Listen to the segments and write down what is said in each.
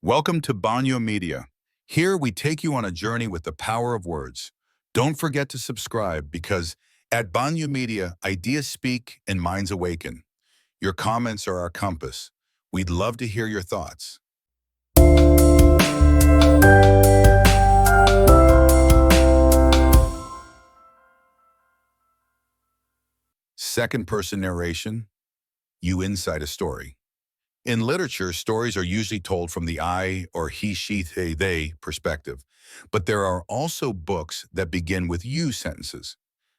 Welcome to Banyo Media. Here we take you on a journey with the power of words. Don't forget to subscribe because at Banyo Media, ideas speak and minds awaken. Your comments are our compass. We'd love to hear your thoughts. Second-person narration, you inside a story. In literature, stories are usually told from the I or he, she, they perspective, but there are also books that begin with you sentences.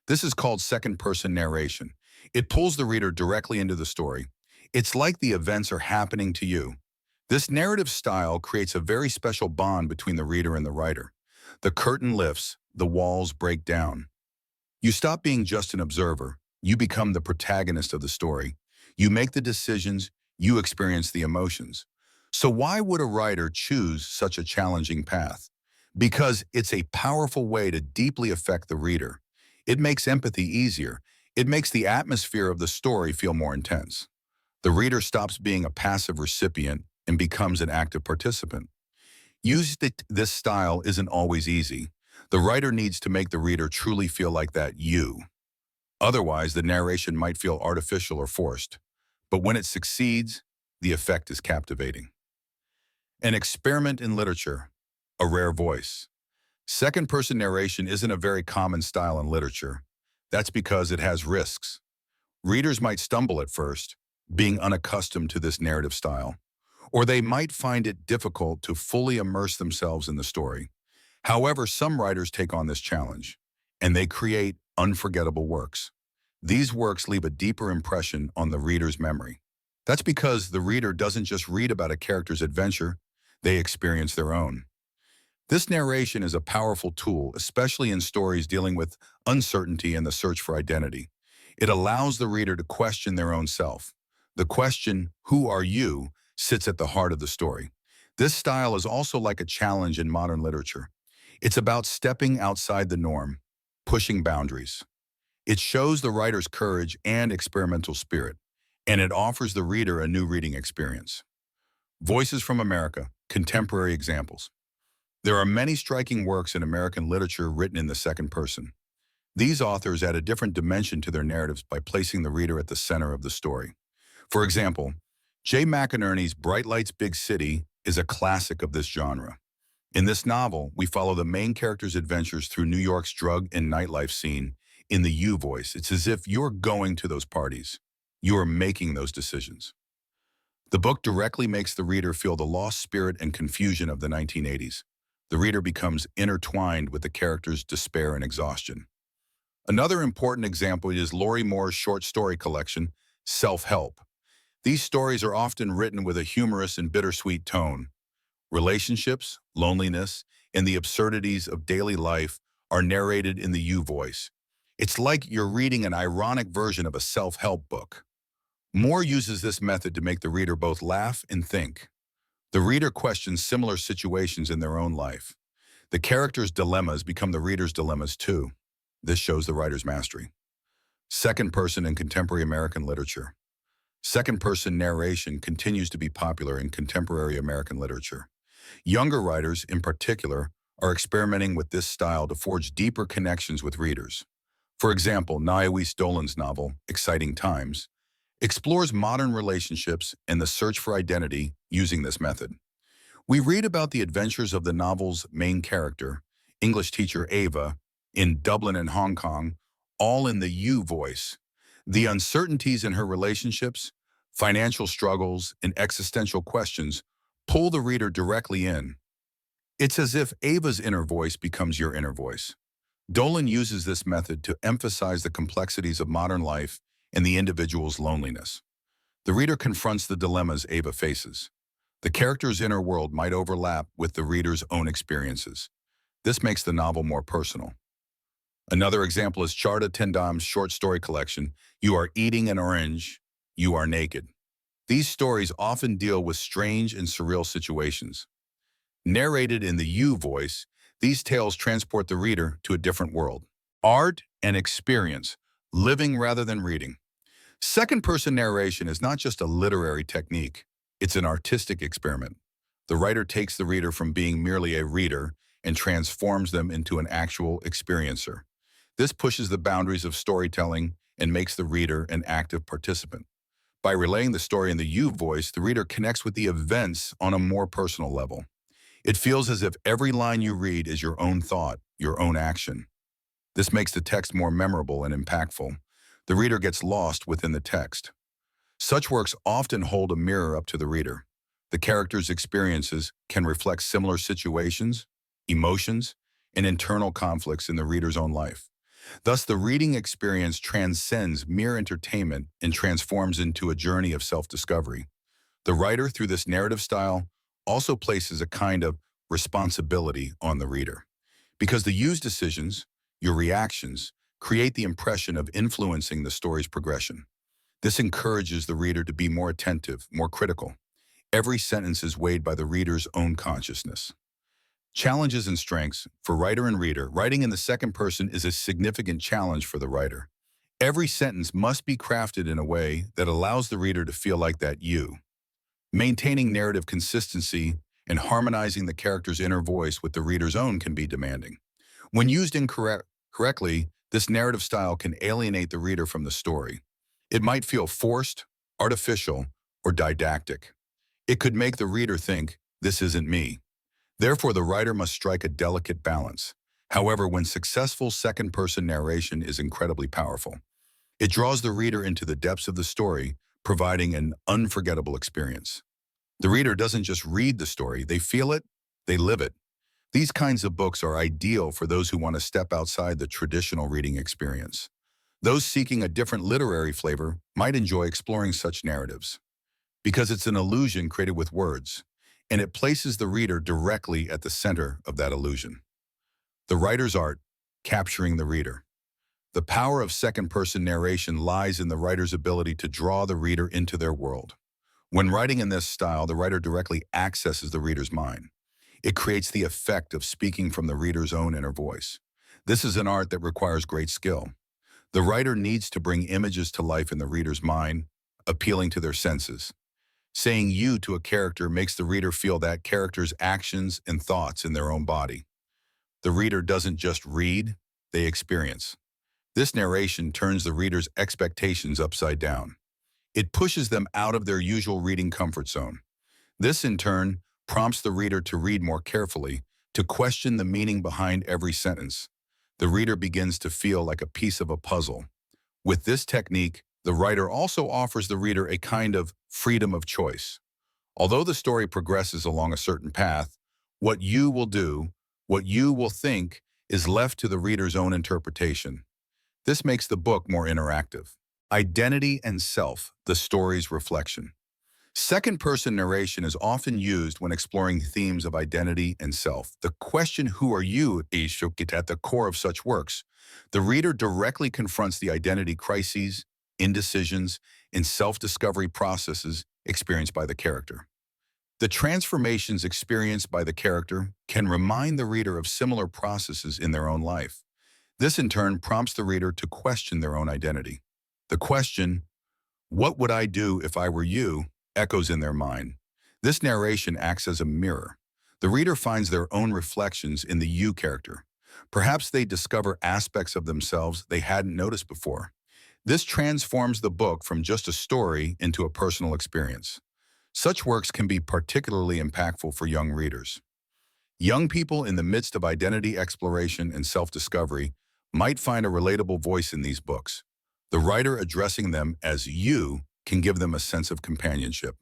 This is called second-person narration. It pulls the reader directly into the story. It's like the events are happening to you. This narrative style creates a very special bond between the reader and the writer. The curtain lifts, the walls break down. You stop being just an observer. You become the protagonist of the story. You make the decisions, you experience the emotions. So why would a writer choose such a challenging path? Because it's a powerful way to deeply affect the reader. It makes empathy easier. It makes the atmosphere of the story feel more intense. The reader stops being a passive recipient and becomes an active participant. Using this style isn't always easy. The writer needs to make the reader truly feel like that you. Otherwise, the narration might feel artificial or forced. But when it succeeds, the effect is captivating. An experiment in literature, a rare voice. Second-person narration isn't a very common style in literature. That's because it has risks. Readers might stumble at first, being unaccustomed to this narrative style, or they might find it difficult to fully immerse themselves in the story. However, some writers take on this challenge, and they create unforgettable works. These works leave a deeper impression on the reader's memory. That's because the reader doesn't just read about a character's adventure, they experience their own. This narration is a powerful tool, especially in stories dealing with uncertainty and the search for identity. It allows the reader to question their own self. The question, "Who are you?" sits at the heart of the story. This style is also like a challenge in modern literature. It's about stepping outside the norm, pushing boundaries. It shows the writer's courage and experimental spirit, and it offers the reader a new reading experience. Voices from America, contemporary examples. There are many striking works in American literature written in the second person. These authors add a different dimension to their narratives by placing the reader at the center of the story. For example, Jay McInerney's Bright Lights, Big City is a classic of this genre. In this novel, we follow the main character's adventures through New York's drug and nightlife scene in the you voice. It's as if you're going to those parties. You are making those decisions. The book directly makes the reader feel the lost spirit and confusion of the 1980s. The reader becomes intertwined with the character's despair and exhaustion. Another important example is Lorrie Moore's short story collection, Self-Help. These stories are often written with a humorous and bittersweet tone. Relationships, loneliness, and the absurdities of daily life are narrated in the you voice. It's like you're reading an ironic version of a self-help book. Moore uses this method to make the reader both laugh and think. The reader questions similar situations in their own life. The character's dilemmas become the reader's dilemmas too. This shows the writer's mastery. Second person in contemporary American literature. Second-person narration continues to be popular in contemporary American literature. Younger writers, in particular, are experimenting with this style to forge deeper connections with readers. For example, Naoise Dolan's novel, Exciting Times, explores modern relationships and the search for identity using this method. We read about the adventures of the novel's main character, English teacher Ava, in Dublin and Hong Kong, all in the you voice. The uncertainties in her relationships, financial struggles, and existential questions pull the reader directly in. It's as if Ava's inner voice becomes your inner voice. Dolan uses this method to emphasize the complexities of modern life and the individual's loneliness. The reader confronts the dilemmas Ava faces. The character's inner world might overlap with the reader's own experiences. This makes the novel more personal. Another example is Charda Tendam's short story collection, You Are Eating an Orange, You Are Naked. These stories often deal with strange and surreal situations. Narrated in the you voice, these tales transport the reader to a different world. Art and experience, living rather than reading. Second-person narration is not just a literary technique, it's an artistic experiment. The writer takes the reader from being merely a reader and transforms them into an actual experiencer. This pushes the boundaries of storytelling and makes the reader an active participant. By relaying the story in the you voice, the reader connects with the events on a more personal level. It feels as if every line you read is your own thought, your own action. This makes the text more memorable and impactful. The reader gets lost within the text. Such works often hold a mirror up to the reader. The character's experiences can reflect similar situations, emotions, and internal conflicts in the reader's own life. Thus, the reading experience transcends mere entertainment and transforms into a journey of self-discovery. The writer, through this narrative style, also places a kind of responsibility on the reader. Because the you's decisions, your reactions, create the impression of influencing the story's progression. This encourages the reader to be more attentive, more critical. Every sentence is weighed by the reader's own consciousness. Challenges and strengths. For writer and reader, writing in the second person is a significant challenge for the writer. Every sentence must be crafted in a way that allows the reader to feel like that you. Maintaining narrative consistency and harmonizing the character's inner voice with the reader's own can be demanding. When used incorrectly, this narrative style can alienate the reader from the story. It might feel forced, artificial, or didactic. It could make the reader think, "This isn't me." Therefore, the writer must strike a delicate balance. However, when successful second-person narration is incredibly powerful, it draws the reader into the depths of the story, providing an unforgettable experience. The reader doesn't just read the story, they feel it, they live it. These kinds of books are ideal for those who want to step outside the traditional reading experience. Those seeking a different literary flavor might enjoy exploring such narratives, because it's an illusion created with words, and it places the reader directly at the center of that illusion. The writer's art, capturing the reader. The power of second-person narration lies in the writer's ability to draw the reader into their world. When writing in this style, the writer directly accesses the reader's mind. It creates the effect of speaking from the reader's own inner voice. This is an art that requires great skill. The writer needs to bring images to life in the reader's mind, appealing to their senses. Saying you to a character makes the reader feel that character's actions and thoughts in their own body. The reader doesn't just read, they experience. This narration turns the reader's expectations upside down. It pushes them out of their usual reading comfort zone. This, in turn, prompts the reader to read more carefully, to question the meaning behind every sentence. The reader begins to feel like a piece of a puzzle. With this technique, the writer also offers the reader a kind of freedom of choice. Although the story progresses along a certain path, what you will do, what you will think, is left to the reader's own interpretation. This makes the book more interactive. Identity and self, the story's reflection. Second-person narration is often used when exploring themes of identity and self. The question, "Who are you?" is at the core of such works. The reader directly confronts the identity crises, indecisions, and self-discovery processes experienced by the character. The transformations experienced by the character can remind the reader of similar processes in their own life. This, in turn, prompts the reader to question their own identity. The question, "What would I do if I were you?" echoes in their mind. This narration acts as a mirror. The reader finds their own reflections in the you character. Perhaps they discover aspects of themselves they hadn't noticed before. This transforms the book from just a story into a personal experience. Such works can be particularly impactful for young readers. Young people in the midst of identity exploration and self-discovery might find a relatable voice in these books. The writer addressing them as you can give them a sense of companionship.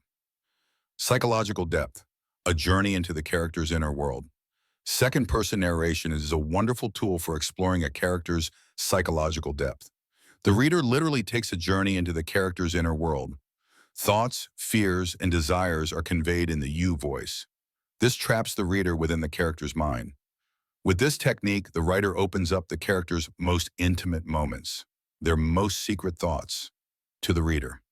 Psychological depth, a journey into the character's inner world. Second-person narration is a wonderful tool for exploring a character's psychological depth. The reader literally takes a journey into the character's inner world. Thoughts, fears, and desires are conveyed in the you voice. This traps the reader within the character's mind. With this technique, the writer opens up the character's most intimate moments, their most secret thoughts, to the reader.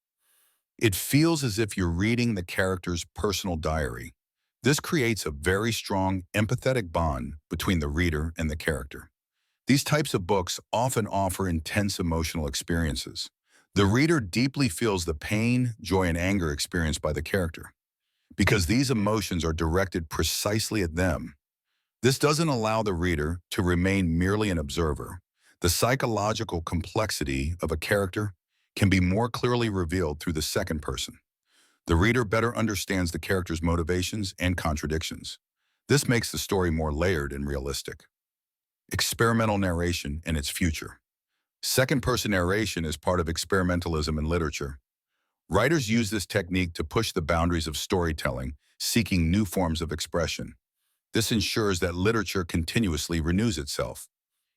It feels as if you're reading the character's personal diary. This creates a very strong, empathetic bond between the reader and the character. These types of books often offer intense emotional experiences. The reader deeply feels the pain, joy, and anger experienced by the character. because these emotions are directed precisely at them. This doesn't allow the reader to remain merely an observer. The psychological complexity of a character can be more clearly revealed through the second person. The reader better understands the character's motivations and contradictions. This makes the story more layered and realistic. Experimental narration and its future. Second-person narration is part of experimentalism in literature. Writers use this technique to push the boundaries of storytelling, seeking new forms of expression. This ensures that literature continuously renews itself.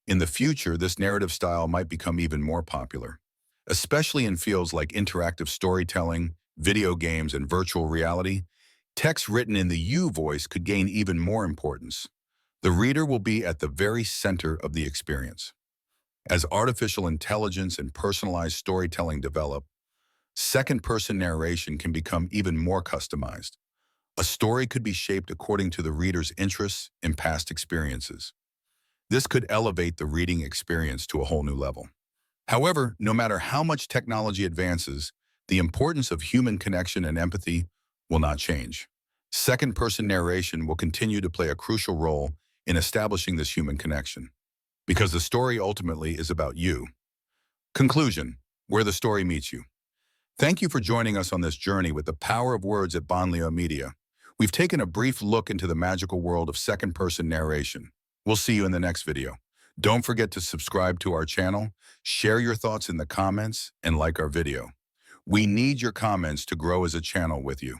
In the future, this narrative style might become even more popular, especially in fields like interactive storytelling, video games, and virtual reality. Text written in the you voice could gain even more importance. The reader will be at the very center of the experience. As artificial intelligence and personalized storytelling develop, second-person narration can become even more customized. A story could be shaped according to the reader's interests and past experiences. This could elevate the reading experience to a whole new level. However, no matter how much technology advances, the importance of human connection and empathy will not change. Second-person narration will continue to play a crucial role in establishing this human connection, because the story ultimately is about you. Conclusion: where the story meets you. Thank you for joining us on this journey with the power of words at Banlieue Media. We've taken a brief look into the magical world of second-person narration. We'll see you in the next video. Don't forget to subscribe to our channel, share your thoughts in the comments, and like our video. We need your comments to grow as a channel with you.